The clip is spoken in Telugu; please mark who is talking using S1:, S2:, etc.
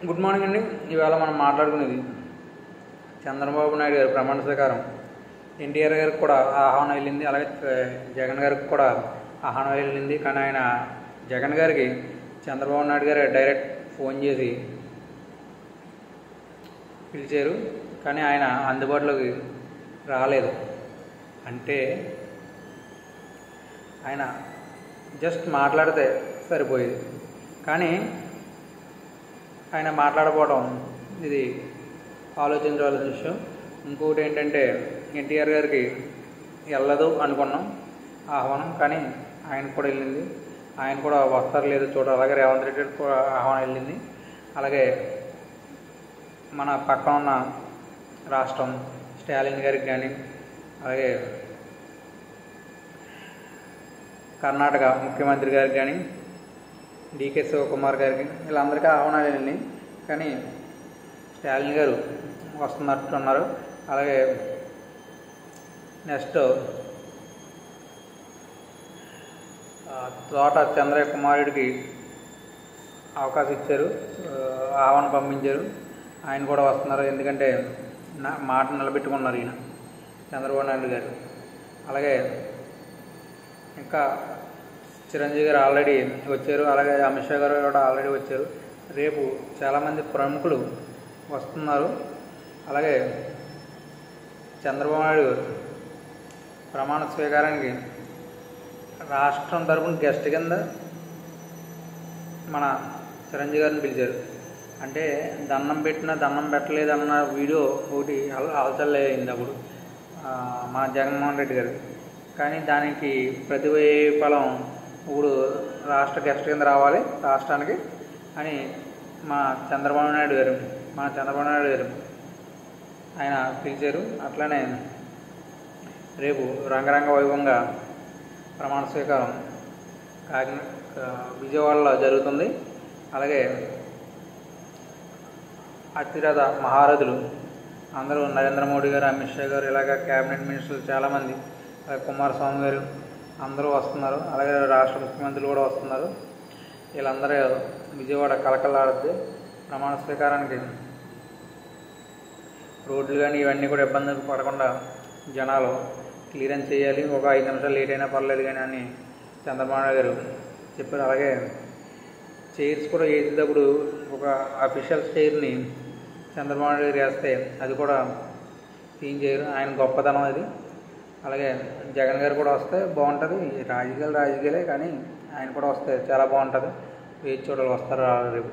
S1: గుడ్ మార్నింగ్ అండి. ఇవాళ మనం మాట్లాడుకునేది చంద్రబాబు నాయుడు గారి ప్రమాణ స్వీకారం. ఎన్టీఆర్ గారికి కూడా ఆహ్వానం వెళ్ళింది, అలాగే జగన్ గారికి కూడా ఆహ్వానం వెళ్ళింది. కానీ ఆయన జగన్ గారికి చంద్రబాబు నాయుడు గారు డైరెక్ట్ ఫోన్ చేసి పిలిచారు, కానీ ఆయన అందుబాటులోకి రాలేదు. అంటే ఆయన జస్ట్ మాట్లాడితే సరిపోయేది, కానీ ఆయన మాట్లాడకపోవడం ఇది ఆలోచించవలసిన విషయం. ఇంకొకటి ఏంటంటే ఎన్టీఆర్ గారికి వెళ్ళదు అనుకున్నాం ఆహ్వానం, కానీ ఆయన కూడా వెళ్ళింది. ఆయన కూడా వస్తారు లేదు చూడాలి. అలాగే రేవంత్ రెడ్డి కూడా ఆహ్వానం వెళ్ళింది. అలాగే మన పక్కన ఉన్న రాష్ట్రం స్టాలిన్ గారికి కానీ, అలాగే కర్ణాటక ముఖ్యమంత్రి గారికి కానీ, డికే శివకుమార్ గారికి, వీళ్ళందరికీ ఆహ్వానాలు వెళ్ళినాయి. కానీ స్టాలిన్ గారు వస్తున్నట్టున్నారు. అలాగే నెక్స్ట్ తోట చంద్రయ్య కుమారుడికి అవకాశం ఇచ్చారు, ఆహ్వానం పంపించారు. ఆయన కూడా వస్తున్నారు, ఎందుకంటే మాట నిలబెట్టుకున్నారు ఈయన చంద్రబాబు నాయుడు గారు. అలాగే ఇంకా చిరంజీవి గారు ఆల్రెడీ వచ్చారు, అలాగే అమిత్ షా గారు కూడా ఆల్రెడీ వచ్చారు. రేపు చాలామంది ప్రముఖులు వస్తున్నారు. అలాగే చంద్రబాబు నాయుడు ప్రమాణ స్వీకారానికి రాష్ట్రం తరపున గెస్ట్ కింద మన చిరంజీవి గారిని పిలిచారు. అంటే దండం పెట్టినా దండం పెట్టలేదన్న వీడియో ఒకటి హల్చల్ అయింది అప్పుడు మన జగన్మోహన్ రెడ్డి గారు. కానీ దానికి ప్రతిఫలం ఇప్పుడు రాష్ట్ర గెస్ట్ కింద రావాలి రాష్ట్రానికి అని మన చంద్రబాబు నాయుడు గారు ఆయన పిలిచారు. అట్లనే రేపు రంగరంగ వైభవంగా ప్రమాణ స్వీకారం విజయవాడలో జరుగుతుంది. అలాగే అతిరథ మహారథులు అందరూ నరేంద్ర మోడీ గారు, అమిత్ షా గారు, ఇలాగ క్యాబినెట్ మినిస్టర్లు చాలామంది, అలాగే కుమారస్వామి గారు అందరూ వస్తున్నారు. అలాగే రాష్ట్ర ముఖ్యమంత్రులు కూడా వస్తున్నారు. వీళ్ళందరూ విజయవాడ కలకలాడుద్ది. ప్రమాణ స్వీకారానికి రోడ్లు కానీ ఇవన్నీ కూడా ఇబ్బందులు పడకుండా జనాలు క్లియరెన్స్ చేయాలి. ఒక 5 నిమిషాలు లేట్ అయినా పర్లేదు కానీ అని చంద్రబాబు నాయుడు గారు చెప్పారు. అలాగే చైర్స్ కూడా వేసేటప్పుడు ఒక అఫీషియల్ చైర్ని చంద్రబాబు నాయుడు గారు వేస్తే అది కూడా క్లీన్ చేయరు, ఆయన గొప్పతనం అది. అలాగే జగన్ గారు కూడా వస్తే బాగుంటుంది. రాజకీయాలే కానీ ఆయన కూడా వస్తే చాలా బాగుంటుంది. వేచి చూడాలి వస్తారు రేపు.